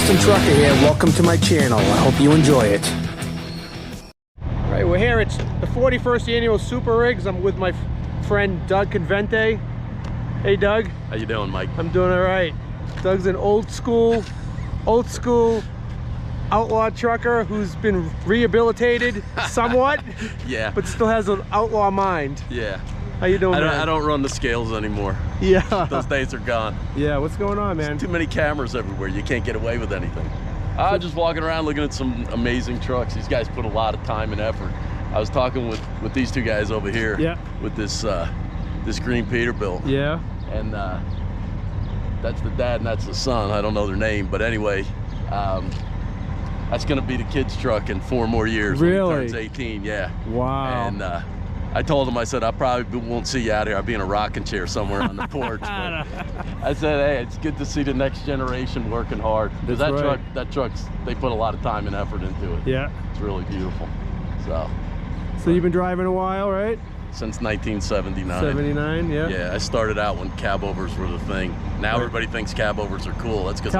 Austin Trucker here. Welcome to my channel. I hope you enjoy it. All right, we're here. It's the 41st annual Super Rigs. I'm with my friend Doug Convente. Hey, Doug. How you doing, Mike? I'm doing all right. Doug's an old school outlaw trucker who's been rehabilitated somewhat. Yeah. But still has an outlaw mind. Yeah. How you doing, man? I don't run the scales anymore. Yeah. Those days are gone. Yeah, what's going on, man? There's too many cameras everywhere. You can't get away with anything. I'm just walking around looking at some amazing trucks. These guys put a lot of time and effort. I was talking with these two guys over here. Yeah. With this green Peterbilt. Yeah. And that's the dad and that's the son. I don't know their name, but anyway, that's gonna be the kid's truck in 4 more years. Really? When he turns 18. Yeah. Wow. And I told him, I said, I probably won't see you out here. I'll be in a rocking chair somewhere on the porch. But I said, hey, it's good to see the next generation working hard. Because that truck's, they put a lot of time and effort into it. Yeah. It's really beautiful. So you've been driving a while, right? Since 1979. 79, yeah. Yeah, I started out when cab overs were the thing. Now everybody thinks cab overs are cool. That's because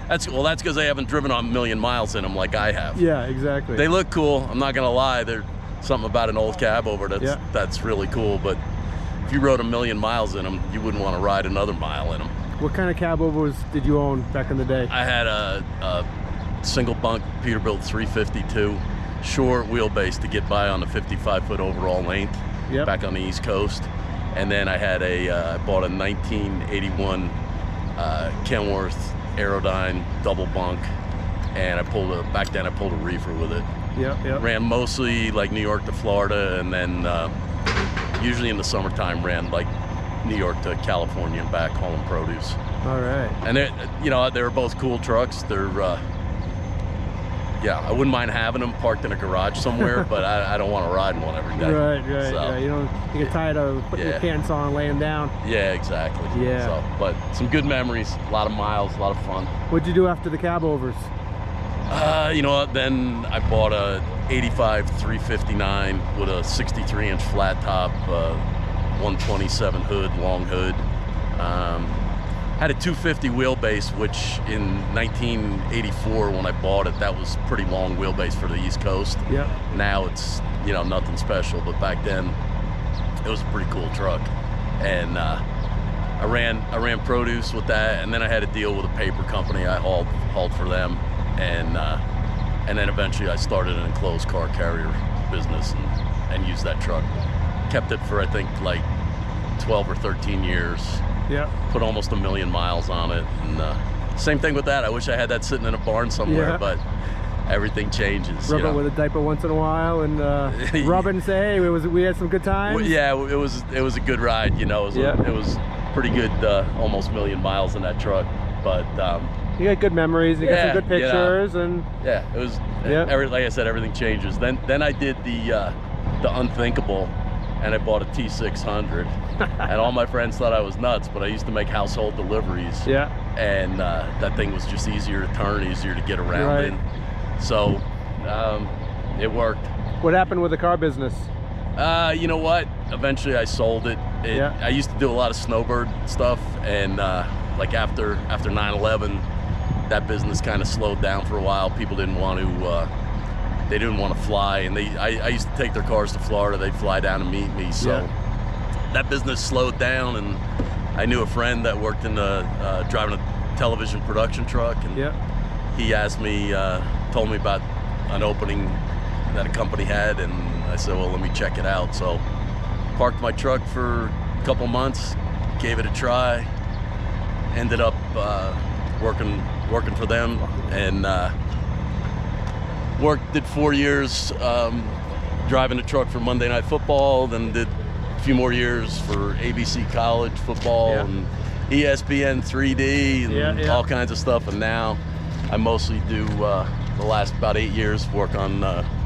that's because they haven't driven on 1,000,000 miles in them like I have. Yeah, exactly. They look cool. I'm not gonna lie. There's something about an old cab over that's really cool. But if you rode 1,000,000 miles in them, you wouldn't want to ride another mile in them. What kind of cab overs did you own back in the day? I had a single bunk Peterbilt 352, short wheelbase to get by on the 55-foot overall length. Yep. Back on the East Coast. And then I had I bought a 1981 Kenworth Aerodyne double bunk, and back then I pulled a reefer with it. Yeah. Ran mostly like New York to Florida, and then usually in the summertime ran like New York to California and back, hauling produce. All right. And they were both cool trucks. They're yeah, I wouldn't mind having them parked in a garage somewhere, but I don't want to ride in one every day. Right. So, yeah, you get tired of putting your pants on, laying down. Yeah, exactly. Yeah. So, but some good memories, a lot of miles, a lot of fun. What'd you do after the cab overs? You know what? Then I bought a 85 359 with a 63-inch flat top, 127 hood, long hood. Had a 250 wheelbase, which in 1984 when I bought it, that was pretty long wheelbase for the East Coast. Yeah. Now it's nothing special, but back then it was a pretty cool truck. And I ran produce with that, and then I had a deal with a paper company. I hauled for them, and then eventually I started an enclosed car carrier business and used that truck. Kept it for I think like 12 or 13 years. Yeah. Put almost 1,000,000 miles on it, and same thing with that. I wish I had that sitting in a barn somewhere, but everything changes. Rub it with a diaper once in a while, and rub it and say, hey, we had some good times. Well, yeah, it was a good ride. It was pretty good, almost 1,000,000 miles in that truck. But you got good memories. You got some good pictures, and it was. Like I said, everything changes. Then I did the unthinkable. And I bought a T600, and all my friends thought I was nuts, but I used to make household deliveries. Yeah. And that thing was just easier to turn, easier to get around in. So it worked. What happened with the car business? You know what? Eventually I sold it. I used to do a lot of snowbird stuff, and like after 9/11, that business kind of slowed down for a while. People didn't want to. They didn't want to fly, and I used to take their cars to Florida. They'd fly down to meet me, so that business slowed down. And I knew a friend that worked in driving a television production truck, and he asked me, told me about an opening that a company had, and I said, well, let me check it out. So parked my truck for a couple months, gave it a try, ended up working for them, and did 4 years driving a truck for Monday Night Football, then did a few more years for ABC College football and ESPN 3D and all kinds of stuff. And now I mostly do the last about 8 years work on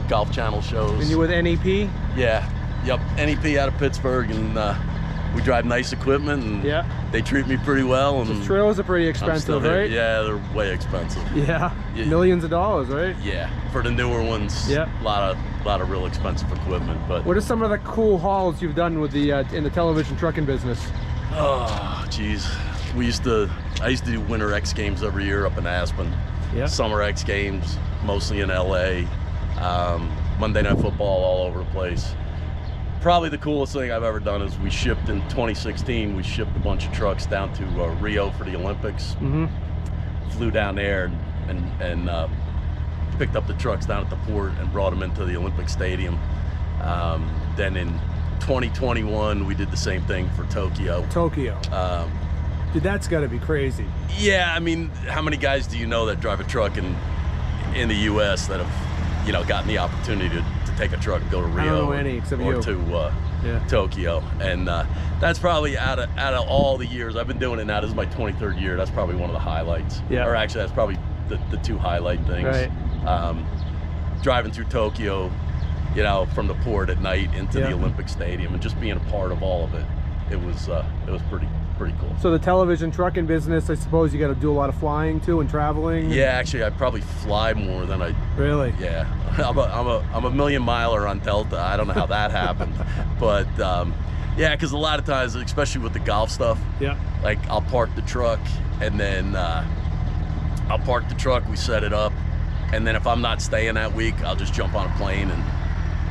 Golf Channel shows. And you with NEP? Yeah, yep, NEP out of Pittsburgh, and we drive nice equipment, and they treat me pretty well. And those trailers are pretty expensive, right? Yeah, they're way expensive. Yeah, millions of dollars, right? Yeah, for the newer ones, a lot of real expensive equipment. But what are some of the cool hauls you've done with the in the television trucking business? Oh, geez, I used to do Winter X Games every year up in Aspen, Yeah. Summer X Games, mostly in LA. Monday Night Football all over the place. Probably the coolest thing I've ever done is we shipped in 2016. We shipped a bunch of trucks down to Rio for the Olympics. Flew down there and picked up the trucks down at the port and brought them into the Olympic Stadium. Then in 2021, we did the same thing for Tokyo. Dude, that's got to be crazy. Yeah, I mean, how many guys do you know that drive a truck in the U.S. that have, you know, gotten the opportunity to take a truck and go to Rio? I don't know any except or you. To Tokyo, and that's probably out of all the years I've been doing it now. This is my 23rd year. That's probably one of the highlights. Yeah. Or actually, that's probably the two highlight things. Right. Driving through Tokyo, you know, from the port at night into the Olympic Stadium, and just being a part of all of it. It was pretty cool. So the television trucking business, I suppose you got to do a lot of flying too and traveling. Yeah, actually, I probably fly more than I. Really? Yeah, I'm a million miler on Delta. I don't know how that happened, but yeah, because a lot of times, especially with the golf stuff, like I'll park the truck and then we set it up, and then if I'm not staying that week, I'll just jump on a plane and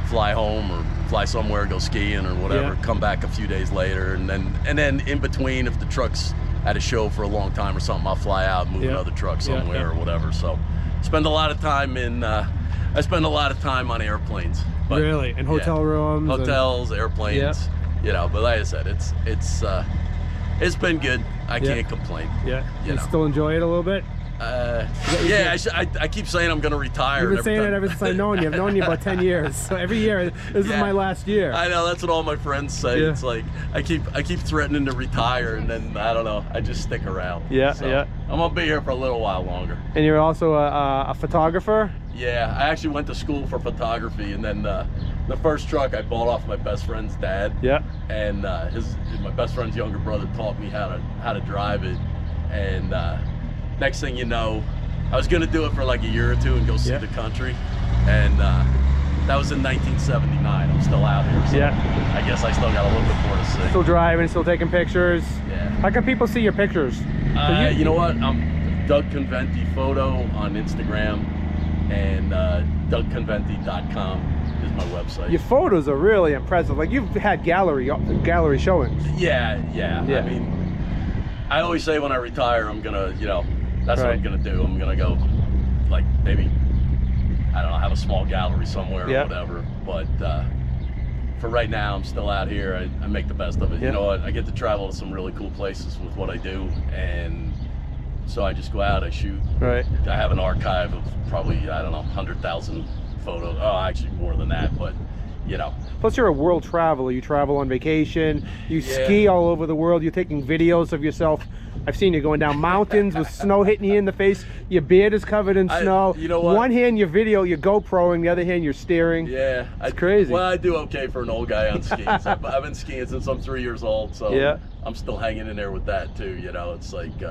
fly home or fly somewhere, go skiing or whatever, come back a few days later, and then in between, if the truck's at a show for a long time or something, I'll fly out and move another truck somewhere or whatever. So spend a lot of time I spend a lot of time on airplanes. But, really? And hotel rooms? Hotels, airplanes, you know, but like I said, it's been good. I can't complain. Yeah. You know. Still enjoy it a little bit? I keep saying I'm going to retire. You've been saying that ever since I've known you. I've known you about 10 years. So every year, this is my last year. I know, that's what all my friends say. It's like, I keep threatening to retire, and then, I don't know, I just stick around. So, I'm going to be here for a little while longer. And you're also a photographer? Yeah, I actually went to school for photography, and then the first truck I bought off my best friend's dad. And my best friend's younger brother taught me how to drive it, and next thing you know, I was gonna do it for like a year or two and go see the country, and that was in 1979. I'm still out here, so I guess I still got a little bit more to see. Still driving, still taking pictures. How can people see your pictures? You know what? I'm Doug Convente Photo on Instagram, and DougConvente.com is my website. Your photos are really impressive. Like, you've had gallery showings. Yeah. I mean, I always say when I retire, I'm gonna, you know, that's what I'm gonna do. I'm gonna go, like, maybe, I don't know, have a small gallery somewhere or whatever. But for right now, I'm still out here. I make the best of it. You know what? I get to travel to some really cool places with what I do, and so I just go out, I shoot. I have an archive of probably, I don't know, 100,000 photos. Oh, actually more than that, but you know. Plus, you're a world traveler. You travel on vacation. You ski all over the world. You're taking videos of yourself. I've seen you going down mountains with snow hitting you in the face. Your beard is covered in snow. You know what? One hand you're GoProing, the other hand you're steering. Yeah, it's crazy. Well, I do okay for an old guy on skis. I've been skiing since I'm 3 years old, so I'm still hanging in there with that too. You know, it's like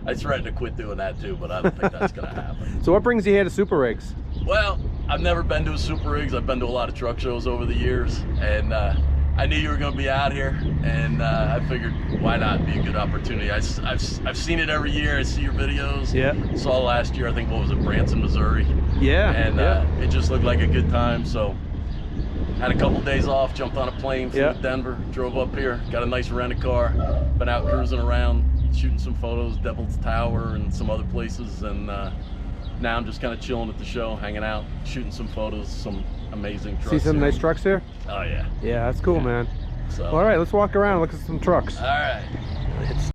I threatened to quit doing that too, but I don't think that's gonna happen. So what brings you here to Super Rigs? Well, I've never been to a Super Rigs. I've been to a lot of truck shows over the years, and I knew you were going to be out here, and I figured why not, be a good opportunity. I've seen it every year. I see your videos. Saw last year, I think, what was it, Branson, Missouri? And it just looked like a good time, so had a couple days off, jumped on a plane, flew to Denver, drove up here, got a nice rented car, been out cruising around, shooting some photos, Devil's Tower and some other places, and now I'm just kind of chilling at the show, hanging out, shooting some photos, some amazing trucks. See some nice trucks here? Oh yeah. Yeah, that's cool, man. So, all right, let's walk around and look at some trucks. All right.